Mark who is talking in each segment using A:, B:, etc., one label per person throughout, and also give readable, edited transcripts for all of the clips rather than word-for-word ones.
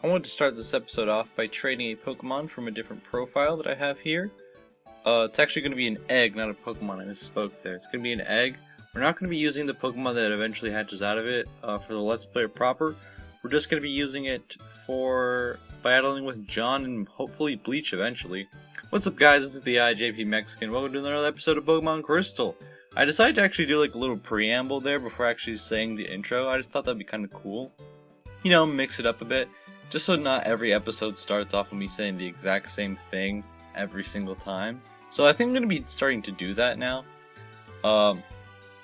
A: I wanted to start this episode off by trading a Pokemon from a different profile that I have here. It's actually going to be an egg, not a Pokemon. I misspoke there. It's going to be an egg. We're not going to be using the Pokemon that eventually hatches out of it for the Let's Player proper. We're just going to be using it for battling with John and hopefully Bleach eventually. What's up, guys? This is theIJPmexican. Welcome to another episode of Pokemon Crystal. I decided to actually do like a little preamble there before actually saying the intro. I just thought that'd be kind of cool. You know, mix it up a bit. Just so not every episode starts off with me saying the exact same thing every single time. So I think I'm going to be starting to do that now.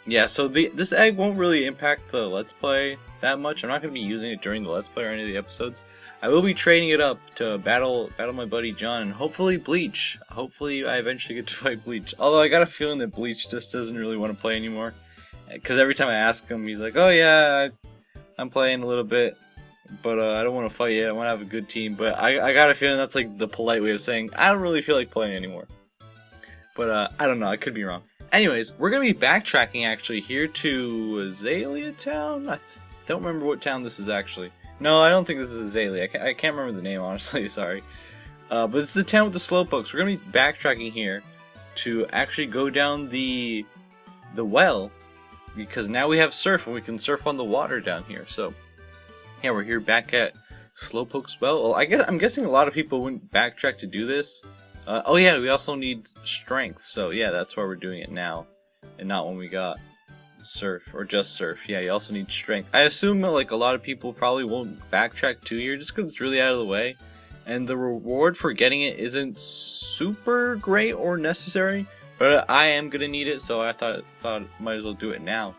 A: Yeah, so this egg won't really impact the Let's Play that much. I'm not going to be using it during the Let's Play or any of the episodes. I will be trading it up to battle my buddy John and hopefully Bleach. Hopefully I eventually get to fight Bleach. Although I got a feeling that Bleach just doesn't really want to play anymore. Because every time I ask him, he's like, oh yeah, I'm playing a little bit. But I don't want to fight yet. I want to have a good team. But I got a feeling that's like the polite way of saying I don't really feel like playing anymore. But I don't know. I could be wrong. Anyways, we're going to be backtracking actually here to Azalea Town. I don't remember what town this is actually. No, I don't think this is Azalea. I can't remember the name, honestly. Sorry. But it's the town with the slowpokes. We're going to be backtracking here to actually go down the well. Because now we have surf and we can surf on the water down here. So yeah, we're here back at Slowpoke's Well. I'm guessing a lot of people wouldn't backtrack to do this. Oh yeah, we also need strength, so yeah, that's why we're doing it now, and not when we got surf, or just surf. Yeah, you also need strength. I assume that, like, a lot of people probably won't backtrack to here just because it's really out of the way, and the reward for getting it isn't super great or necessary, but I am gonna need it, so I thought might as well do it now.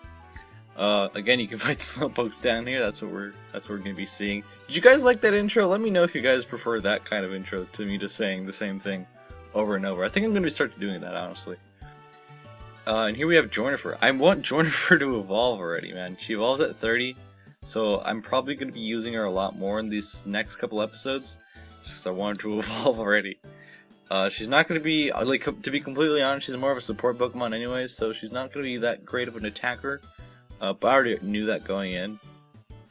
A: Again, you can fight slowpokes down here. That's what we're gonna be seeing. Did you guys like that intro? Let me know if you guys prefer that kind of intro to me just saying the same thing over and over. I think I'm gonna start doing that, honestly. And here we have Jornifer. I want Jornifer to evolve already, man. She evolves at 30, so I'm probably gonna be using her a lot more in these next couple episodes. Just 'cause I want her to evolve already. She's not gonna be like, to be completely honest, she's more of a support Pokemon anyways, so she's not gonna be that great of an attacker. But I already knew that going in.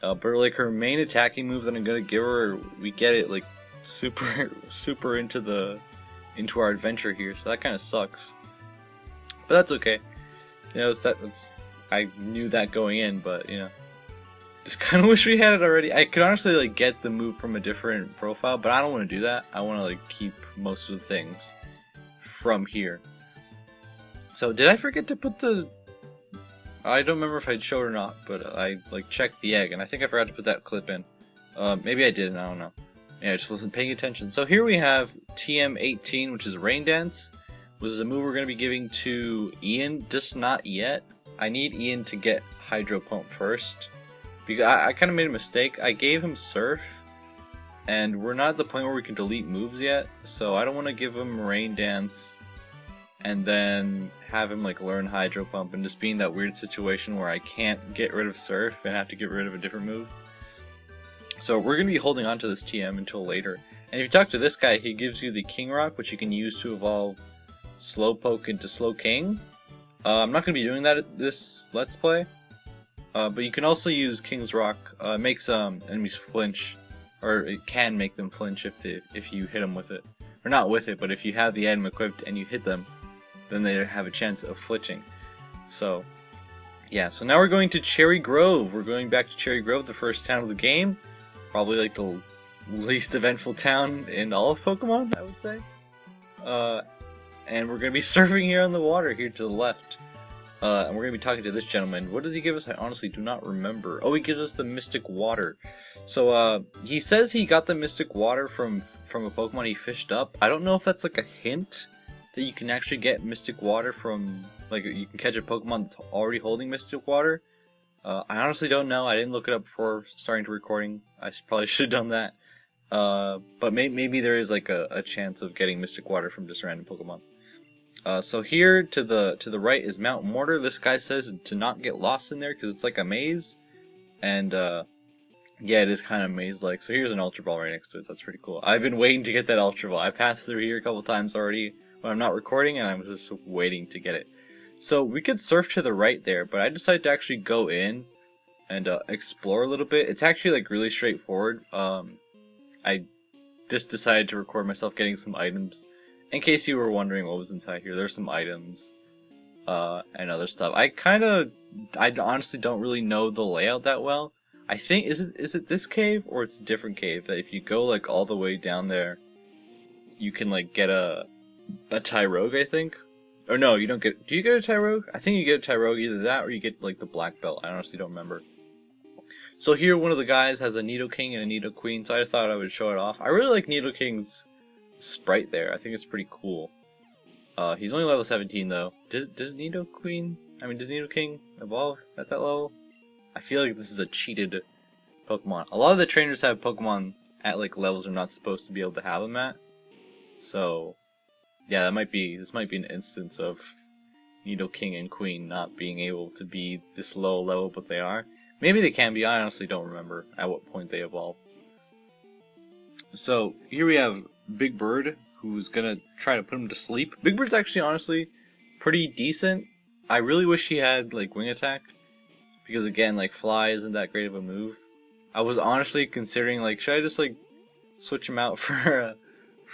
A: But like her main attacking move that I'm gonna give her, we get it like super into our adventure here, so that kind of sucks. But that's okay. You know, I knew that going in, but you know, just kind of wish we had it already. I could honestly like get the move from a different profile, but I don't want to do that. I want to like keep most of the things from here. So did I forget to put the? I don't remember if I showed or not, but I like checked the egg, and I think I forgot to put that clip in. Maybe I didn't, I don't know. Yeah, I just wasn't paying attention. So here we have TM18, which is Rain Dance, which is a move we're going to be giving to Ian, just not yet. I need Ian to get Hydro Pump first, because I kind of made a mistake. I gave him Surf, and we're not at the point where we can delete moves yet, so I don't want to give him Rain Dance and then have him like learn Hydro Pump and just be in that weird situation where I can't get rid of Surf and have to get rid of a different move. So we're going to be holding on to this TM until later. And if you talk to this guy, he gives you the King Rock, which you can use to evolve Slowpoke into Slowking. I'm not going to be doing that at this Let's Play, but you can also use King's Rock. It makes enemies flinch, or it can make them flinch if you hit them with it. Or not with it, but if you have the item equipped and you hit them, then they have a chance of flinching. So yeah, so now we're going to Cherry Grove. We're going back to Cherry Grove, the first town of the game. Probably like the least eventful town in all of Pokemon, I would say. And we're going to be surfing here on the water here to the left. And we're going to be talking to this gentleman. What does he give us? I honestly do not remember. Oh, he gives us the Mystic Water. So he says he got the Mystic Water from a Pokemon he fished up. I don't know if that's like a hint that you can actually get Mystic Water from, like, you can catch a Pokemon that's already holding Mystic Water. I honestly don't know. I didn't look it up before starting to recording. I probably should have done that. But maybe there is like a chance of getting Mystic Water from just random Pokemon. So here to the right is Mount Mortar. This guy says to not get lost in there because it's like a maze. And yeah, it is kind of maze-like. So here's an Ultra Ball right next to it. So that's pretty cool. I've been waiting to get that Ultra Ball. I passed through here a couple times already when I'm not recording, and I was just waiting to get it. So we could surf to the right there, but I decided to actually go in and explore a little bit. It's actually like really straightforward. I just decided to record myself getting some items. In case you were wondering what was inside here, there's some items and other stuff. I honestly don't really know the layout that well. I think is it this cave or it's a different cave that if you go like all the way down there, you can like get a Tyrogue, I think. Or no, you don't get. Do you get a Tyrogue? I think you get a Tyrogue, either that or you get like the black belt. I honestly don't remember. So here, one of the guys has a Nidoking and a Nidoqueen, so I thought I would show it off. I really like Nidoking's sprite there. I think it's pretty cool. He's only level 17 though. Does Nidoking evolve at that level? I feel like this is a cheated Pokemon. A lot of the trainers have Pokemon at like levels they're not supposed to be able to have them at. So yeah, this might be an instance of Nidoking and Queen not being able to be this low level, but they are. Maybe they can be. I honestly don't remember at what point they evolve. So here we have Big Bird, who's gonna try to put him to sleep. Big Bird's actually honestly pretty decent. I really wish he had like wing attack, because again, like fly isn't that great of a move. I was honestly considering like, should I just like switch him out for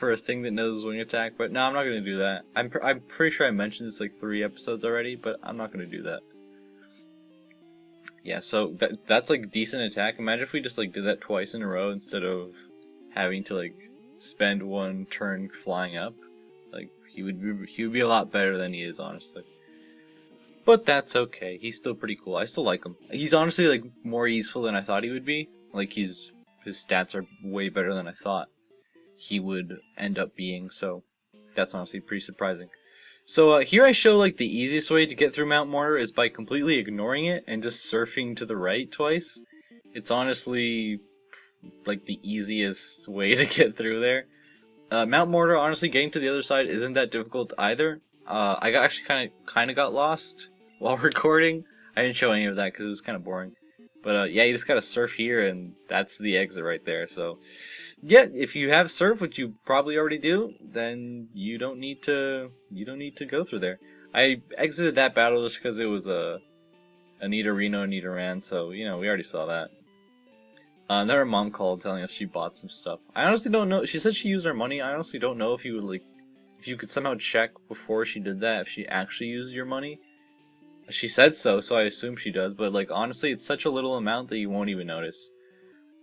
A: a thing that knows wing attack? But no, I'm not gonna do that. I'm pretty sure I mentioned this like 3 episodes already, but I'm not gonna do that. Yeah, so that's like decent attack. Imagine if we just like did that twice in a row instead of having to like spend 1 turn flying up. Like he would be a lot better than he is, honestly. But that's okay. He's still pretty cool. I still like him. He's honestly like more useful than I thought he would be. Like his stats are way better than I thought he would end up being. So that's honestly pretty surprising. So here I show like the easiest way to get through Mount Mortar is by completely ignoring it and just surfing to the right twice. It's honestly like the easiest way to get through there. Mount Mortar, honestly, getting to the other side isn't that difficult either. I actually kind of got lost while recording. I didn't show any of that because it was kind of boring. But yeah, you just gotta surf here, and that's the exit right there. So yeah, if you have surf, which you probably already do, then you don't need to go through there. I exited that battle just because it was a Nidorino and Nidoran, so you know we already saw that. Then her mom called telling us she bought some stuff. I honestly don't know. She said she used her money. I honestly don't know if you would like, if you could somehow check before she did that if she actually used your money. She said so, so I assume she does. But like honestly, it's such a little amount that you won't even notice.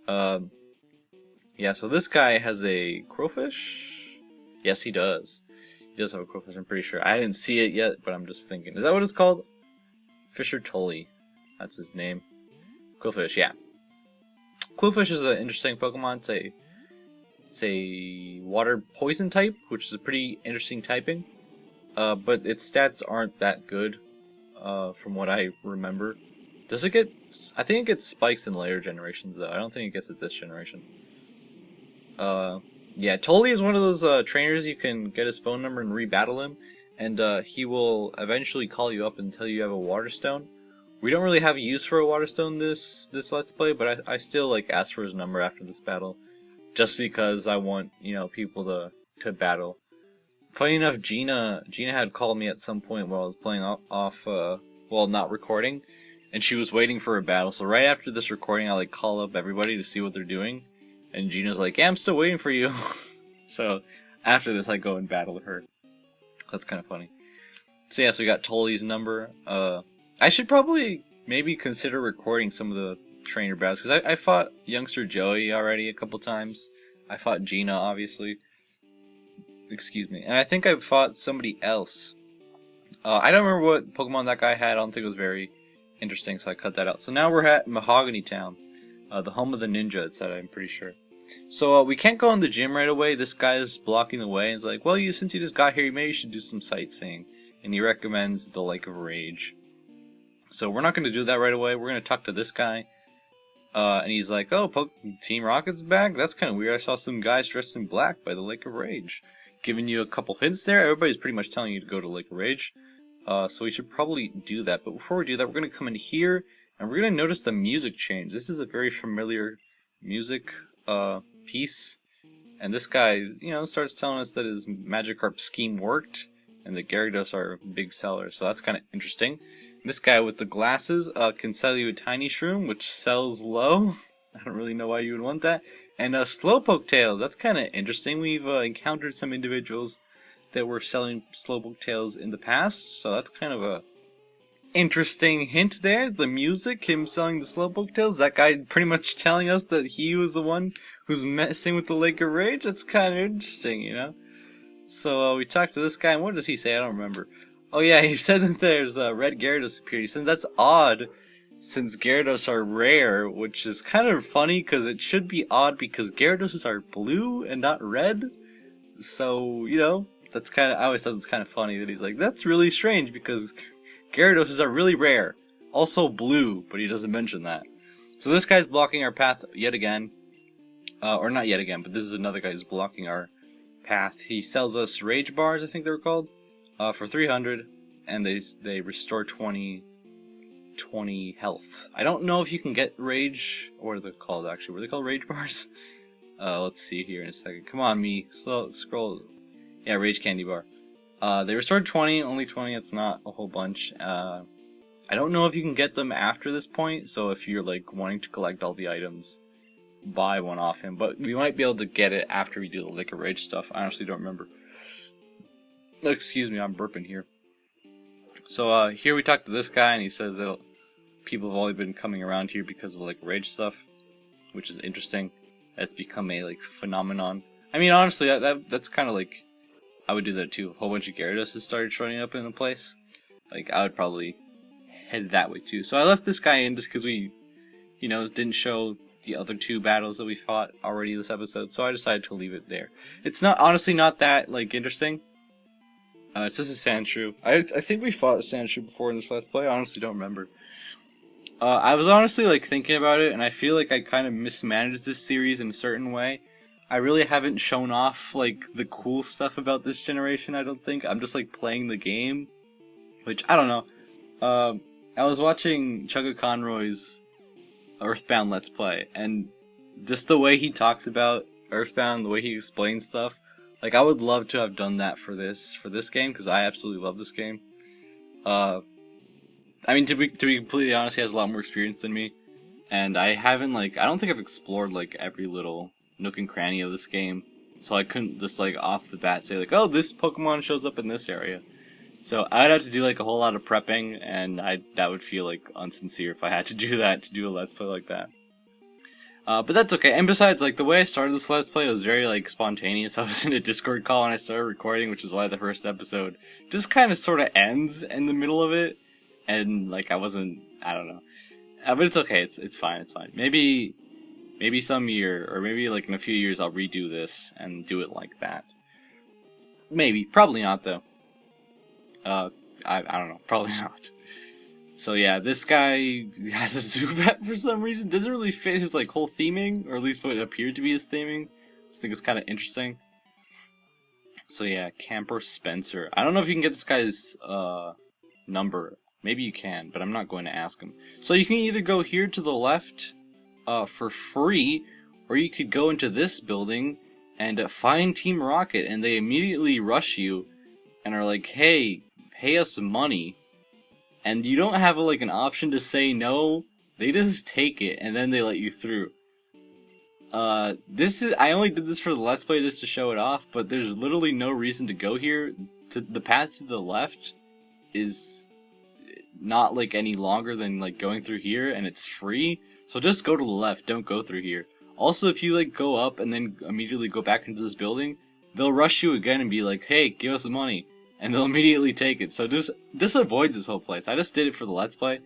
A: Yeah. So this guy has a crowfish. Yes, he does. He does have a crowfish. I'm pretty sure. I didn't see it yet, but I'm just thinking. Is that what it's called? Fisher Tully. That's his name. Quillfish. Yeah. Quillfish is an interesting Pokemon. It's a water poison type, which is a pretty interesting typing. But its stats aren't that good, from what I remember. Does it get? I think it gets spikes in later generations, though. I don't think it gets it this generation. Yeah, Tully is one of those trainers you can get his phone number and rebattle him, and he will eventually call you up and tell you have a water stone. We don't really have a use for a water stone this Let's Play, but I still like ask for his number after this battle, just because I want, you know, people to battle. Funny enough, Gina had called me at some point while I was playing off well, not recording, and she was waiting for a battle. So right after this recording, I like call up everybody to see what they're doing, and Gina's like, "Yeah, I'm still waiting for you." So after this, I go and battle her. That's kind of funny. So yeah, so we got Tully's number. I should probably maybe consider recording some of the trainer battles, because I fought youngster Joey already a couple times. I fought Gina, obviously. Excuse me. And I think I fought somebody else. I don't remember what Pokemon that guy had. I don't think it was very interesting, so I cut that out. So now we're at Mahogany Town, the home of the ninja, it said, I'm pretty sure. So we can't go in the gym right away. This guy is blocking the way, and he's like, well, since you just got here, maybe you should do some sightseeing. And he recommends the Lake of Rage. So we're not going to do that right away. We're going to talk to this guy. And he's like, oh, Team Rocket's back? That's kind of weird. I saw some guys dressed in black by the Lake of Rage. Giving you a couple hints there. Everybody's pretty much telling you to go to Lake of Rage. So we should probably do that. But before we do that, we're going to come in here. And we're going to notice the music change. This is a very familiar music piece. And this guy, you know, starts telling us that his Magikarp scheme worked. And the Gyarados are big sellers. So that's kind of interesting. This guy with the glasses can sell you a tiny shroom, which sells low. I don't really know why you would want that. And Slowpoke tails, that's kind of interesting. We've encountered some individuals that were selling Slowpoke tails in the past, so that's kind of a interesting hint there. The music, him selling the Slowpoke tails, that guy pretty much telling us that he was the one who's messing with the Lake of Rage. That's kind of interesting, you know? So we talked to this guy, and what does he say? I don't remember. Oh yeah, he said that there's red Gyarados appeared. He said that's odd, since Gyarados are rare, which is kind of funny, because it should be odd because Gyarados are blue and not red. So, you know, that's kind of, I always thought it's kind of funny that he's like, that's really strange because Gyarados are really rare. Also blue, but he doesn't mention that. So this guy's blocking our path yet again. Or not yet again, but this is another guy who's blocking our path. He sells us Rage Bars, I think they were called, for 300, and they restore 20 health. I don't know if you can get Rage, or what are they called actually? Were they called Rage Bars? Let's see here in a second. Come on, me. Scroll. Yeah, Rage Candy Bar. They restored 20, only 20, it's not a whole bunch. I don't know if you can get them after this point, so if you're like wanting to collect all the items, buy one off him. But we might be able to get it after we do the Lake of Rage stuff. I honestly don't remember. Excuse me, I'm burping here. So here we talked to this guy, and he says that people have only been coming around here because of like Rage stuff, which is interesting. It's become a like phenomenon. I mean, honestly, that's kind of like, I would do that too. A whole bunch of Gyarados started showing up in the place. Like, I would probably head that way too. So I left this guy in just because we, you know, didn't show the other two battles that we fought already this episode. So I decided to leave it there. It's not, honestly, not that like interesting. It's just a Sandshrew. I think we fought a Sandshrew before in this Let's Play. I honestly don't remember. I was honestly like thinking about it, and I feel like I kind of mismanaged this series in a certain way. I really haven't shown off like the cool stuff about this generation, I don't think. I'm just like playing the game, which I don't know. I was watching Chugga Conroy's Earthbound Let's Play, and just the way he talks about Earthbound, the way he explains stuff, like I would love to have done that for this game, because I absolutely love this game. I mean, to be completely honest, he has a lot more experience than me, and I haven't I don't think I've explored like every little nook and cranny of this game, so I couldn't just like off the bat say like, oh, this Pokemon shows up in this area. So I'd have to do like a whole lot of prepping, and that would feel like unsincere if I had to do that, to do a Let's Play like that. But that's okay. And besides, like the way I started this Let's Play was very like spontaneous. I was in a Discord call and I started recording, which is why the first episode just kind of sort of ends in the middle of it, and like I don't know. But it's okay. It's fine. It's fine. Maybe some year, or maybe like in a few years, I'll redo this and do it like that. Maybe. Probably not though. I don't know. Probably not. So yeah, this guy has a Zubat for some reason. Doesn't really fit his like whole theming, or at least what appeared to be his theming. I think it's kind of interesting. So yeah, Camper Spencer. I don't know if you can get this guy's number. Maybe you can, but I'm not going to ask him. So you can either go here to the left for free, or you could go into this building and find Team Rocket, and they immediately rush you and are like, hey, pay us money. And you don't have like an option to say no. They just take it and then they let you through. I only did this for the Let's Play just to show it off, but there's literally no reason to go here. The path to the left is not like any longer than like going through here, and it's free. So just go to the left, don't go through here. Also, if you like go up and then immediately go back into this building, they'll rush you again and be like, hey, give us the money. And they'll immediately take it. So just avoid this whole place. I just did it for the Let's Play.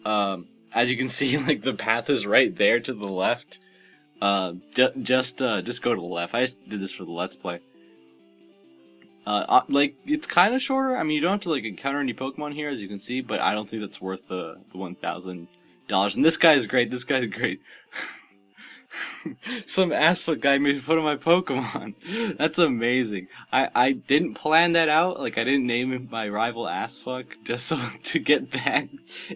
A: As you can see, like the path is right there to the left. Just go to the left. I just did this for the Let's Play. Like it's kind of shorter. I mean, you don't have to like encounter any Pokemon here, as you can see, but I don't think that's worth the $1,000. And this guy is great. This guy's great. Some assfuck guy made fun of my Pokemon. That's amazing. I didn't plan that out. Like I didn't name him my rival assfuck just so to get that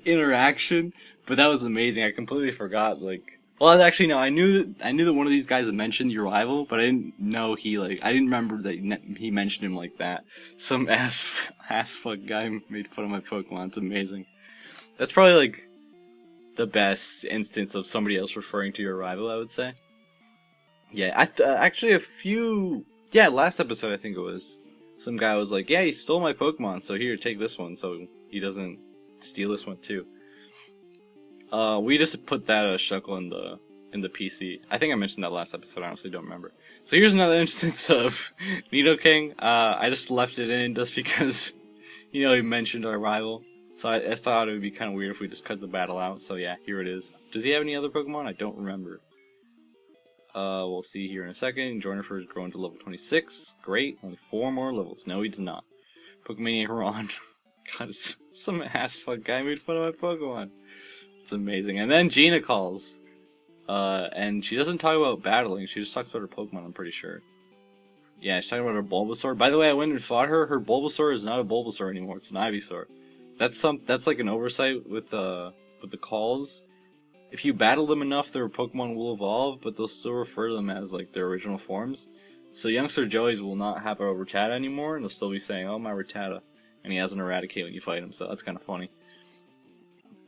A: interaction. But that was amazing. I completely forgot. Like, well, actually no. I knew that one of these guys had mentioned your rival, but I didn't know I didn't remember that he mentioned him like that. Some assfuck guy made fun of my Pokemon. It's amazing. That's probably like the best instance of somebody else referring to your rival, I would say. Yeah, actually last episode I think it was, some guy was like, yeah, he stole my Pokemon, so here, take this one, so he doesn't steal this one too. We just put that Shuckle in the PC. I think I mentioned that last episode, I honestly don't remember. So here's another instance of Nidoking. I just left it in just because, he mentioned our rival. So I thought it would be kind of weird if we just cut the battle out, so yeah, here it is. Does he have any other Pokemon? I don't remember. We'll see here in a second. Journifer is growing to level 26. Great, only 4 more levels. No, he does not. Pokemaniac Ron. God, some ass fuck guy made fun of my Pokemon. It's amazing. And then Gina calls. And she doesn't talk about battling, she just talks about her Pokemon, I'm pretty sure. Yeah, she's talking about her Bulbasaur. By the way, I went and fought her. Her Bulbasaur is not a Bulbasaur anymore, it's an Ivysaur. That's like an oversight with the calls. If you battle them enough, their Pokemon will evolve, but they'll still refer to them as like their original forms. So youngster Joey's will not have a Rattata anymore, and they'll still be saying, "Oh, my Rattata," and he has an Eradicate when you fight him. So that's kind of funny.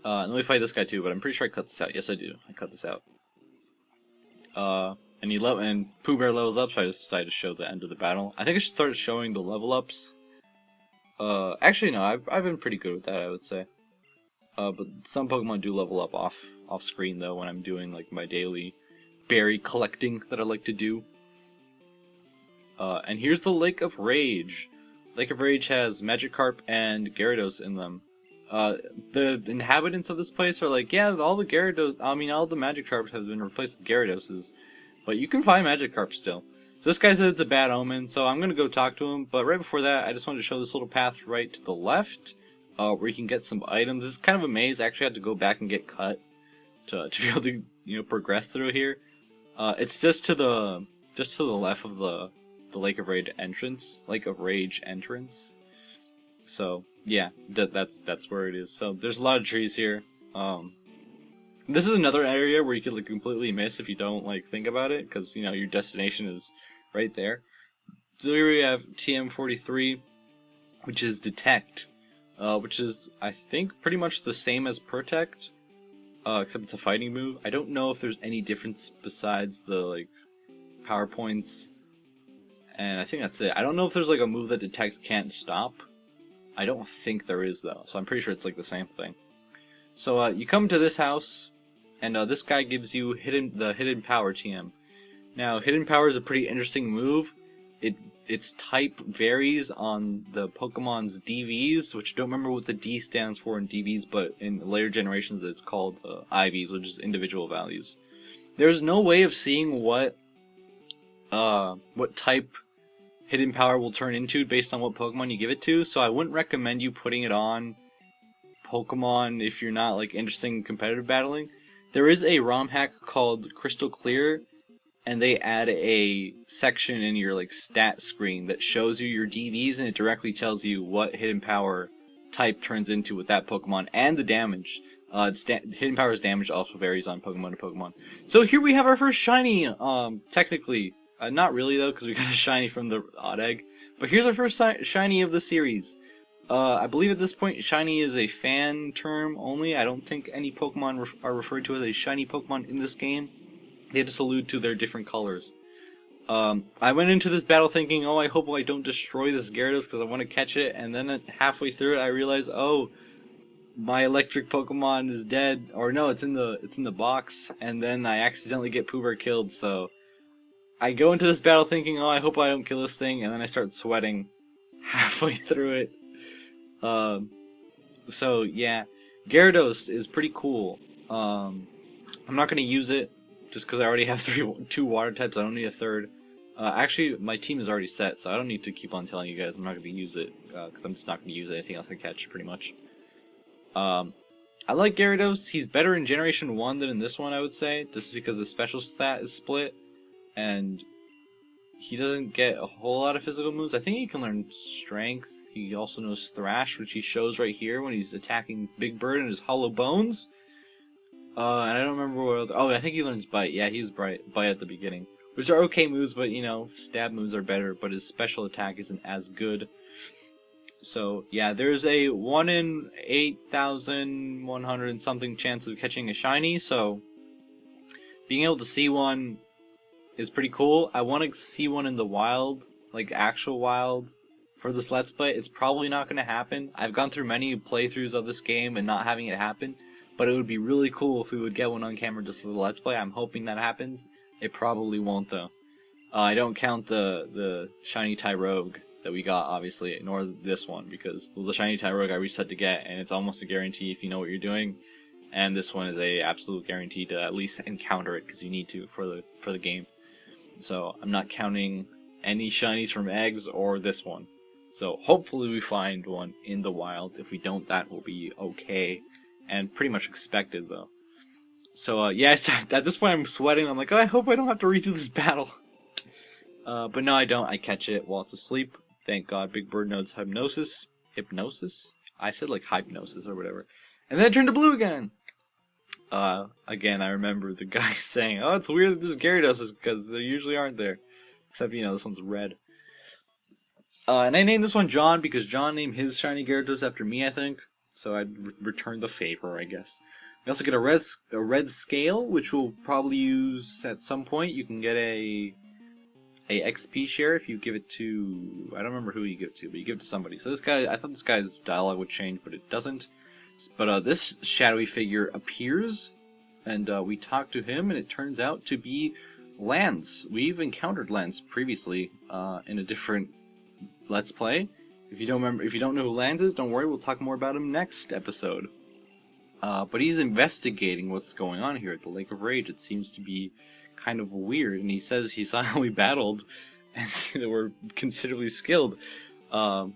A: And we fight this guy too, but I'm pretty sure I cut this out. Yes, I do. I cut this out. And Pooh Bear levels up, so I just decided to show the end of the battle. I think I should start showing the level ups. Actually no, I've been pretty good with that, I would say. But some Pokemon do level up off screen though when I'm doing like my daily berry collecting that I like to do. And here's the Lake of Rage. Lake of Rage has Magikarp and Gyarados in them. The inhabitants of this place are like, yeah, all the Magikarps have been replaced with Gyaradoses, but you can find Magikarp still. So this guy said it's a bad omen, so I'm gonna go talk to him, but right before that, I just wanted to show this little path right to the left, where you can get some items. This is kind of a maze. I actually had to go back and get cut to be able to, progress through here. It's just to the left of the Lake of Rage entrance. So yeah, that's where it is. So there's a lot of trees here. This is another area where you could completely miss if you don't think about it, because your destination is right there. So here we have TM43, which is Detect, which is I think pretty much the same as Protect, except it's a fighting move. I don't know if there's any difference besides the power points, and I think that's it. I don't know if there's a move that Detect can't stop. I don't think there is though, so I'm pretty sure it's the same thing. So you come to this house, and this guy gives you the Hidden Power TM. Now, Hidden Power is a pretty interesting move. Its type varies on the Pokemon's DVs, which I don't remember what the D stands for in DVs, but in later generations it's called IVs, which is individual values. There's no way of seeing what type Hidden Power will turn into based on what Pokemon you give it to, so I wouldn't recommend you putting it on Pokemon if you're not interested in competitive battling. There is a ROM hack called Crystal Clear, and they add a section in your stat screen that shows you your DVs, and it directly tells you what Hidden Power type turns into with that Pokemon and the damage. Hidden Power's damage also varies on Pokemon to Pokemon. So here we have our first shiny, technically. Not really though, because we got a shiny from the Odd Egg. But here's our first shiny of the series. I believe at this point, shiny is a fan term only. I don't think any Pokemon are referred to as a shiny Pokemon in this game. They just allude to their different colors. I went into this battle thinking, oh, I hope I don't destroy this Gyarados because I want to catch it. And then halfway through it, I realized, oh, my electric Pokemon is dead. Or no, it's in the box. And then I accidentally get Pooh Bear killed. So I go into this battle thinking, oh, I hope I don't kill this thing. And then I start sweating halfway through it. So yeah, Gyarados is pretty cool. I'm not going to use it just because I already have two water types. I don't need a third. Actually, my team is already set, so I don't need to keep on telling you guys I'm not going to use it, because I'm just not going to use anything else I catch, pretty much. I like Gyarados. He's better in Generation 1 than in this one, I would say, just because the special stat is split, and he doesn't get a whole lot of physical moves. I think he can learn Strength. He also knows Thrash, which he shows right here when he's attacking Big Bird and his Hollow Bones. And I don't remember what other... Oh, I think he learns Bite. Yeah, he was Bite at the beginning. Which are okay moves, but, stab moves are better, but his special attack isn't as good. So yeah, there's a 1 in 8,100 and something chance of catching a shiny, so being able to see one is pretty cool. I want to see one in the wild, like actual wild, for this Let's Play. It's probably not going to happen. I've gone through many playthroughs of this game and not having it happen, but it would be really cool if we would get one on camera just for the Let's Play. I'm hoping that happens. It probably won't, though. I don't count the shiny Tyrogue that we got, obviously, nor this one, because the shiny Tyrogue I reset to get, and it's almost a guarantee if you know what you're doing. And this one is a absolute guarantee to at least encounter it, because you need to for the game. So I'm not counting any shinies from eggs or this one. So hopefully we find one in the wild. If we don't, that will be okay, and pretty much expected, though. So yeah, at this point I'm sweating. I'm like, oh, I hope I don't have to redo this battle. But no, I don't. I catch it while it's asleep. Thank God Big Bird knows hypnosis. Hypnosis? I said like hypnosis or whatever. And then it turned to blue again. Again, I remember the guy saying, oh, it's weird that there's Gyarados because there usually aren't there. Except, you know, this one's red. And I named this one John because John named his shiny Gyarados after me, I think. So I'd return the favor, I guess. We also get a red scale, which we'll probably use at some point. You can get a XP share if you give it to, I don't remember who you give it to, but you give it to somebody. So this guy, I thought this guy's dialogue would change, but it doesn't. But this shadowy figure appears, and we talk to him, and it turns out to be Lance. We've encountered Lance previously in a different Let's Play. If you don't know who Lance is, don't worry, we'll talk more about him next episode. But he's investigating what's going on here at the Lake of Rage. It seems to be kind of weird, and he says he saw how we battled, and they were considerably skilled,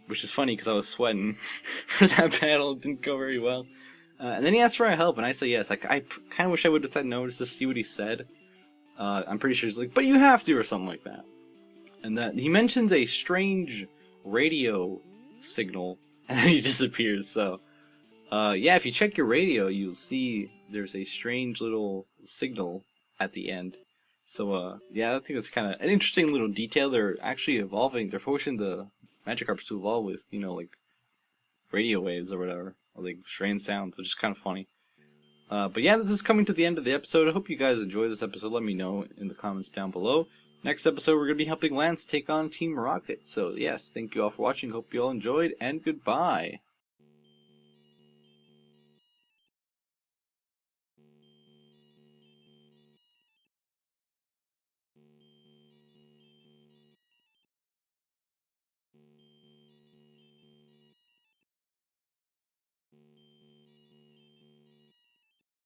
A: which is funny because I was sweating for that battle. It didn't go very well. And then he asked for our help, and I said yes. I kind of wish I would have said no just to see what he said. I'm pretty sure he's like, but you have to, or something like that. And that he mentions a strange radio signal, and then he disappears. So yeah, if you check your radio, you'll see there's a strange little signal at the end. So yeah, I think that's kind of an interesting little detail. They're actually evolving. They're forcing the Magikarps to evolve with, you know, like radio waves or whatever, or like strange sounds, which is kind of funny. But yeah, this is coming to the end of the episode. I hope you guys enjoyed this episode. Let me know in the comments down below. Next episode, we're going to be helping Lance take on Team Rocket. So yes, thank you all for watching. Hope you all enjoyed, and goodbye.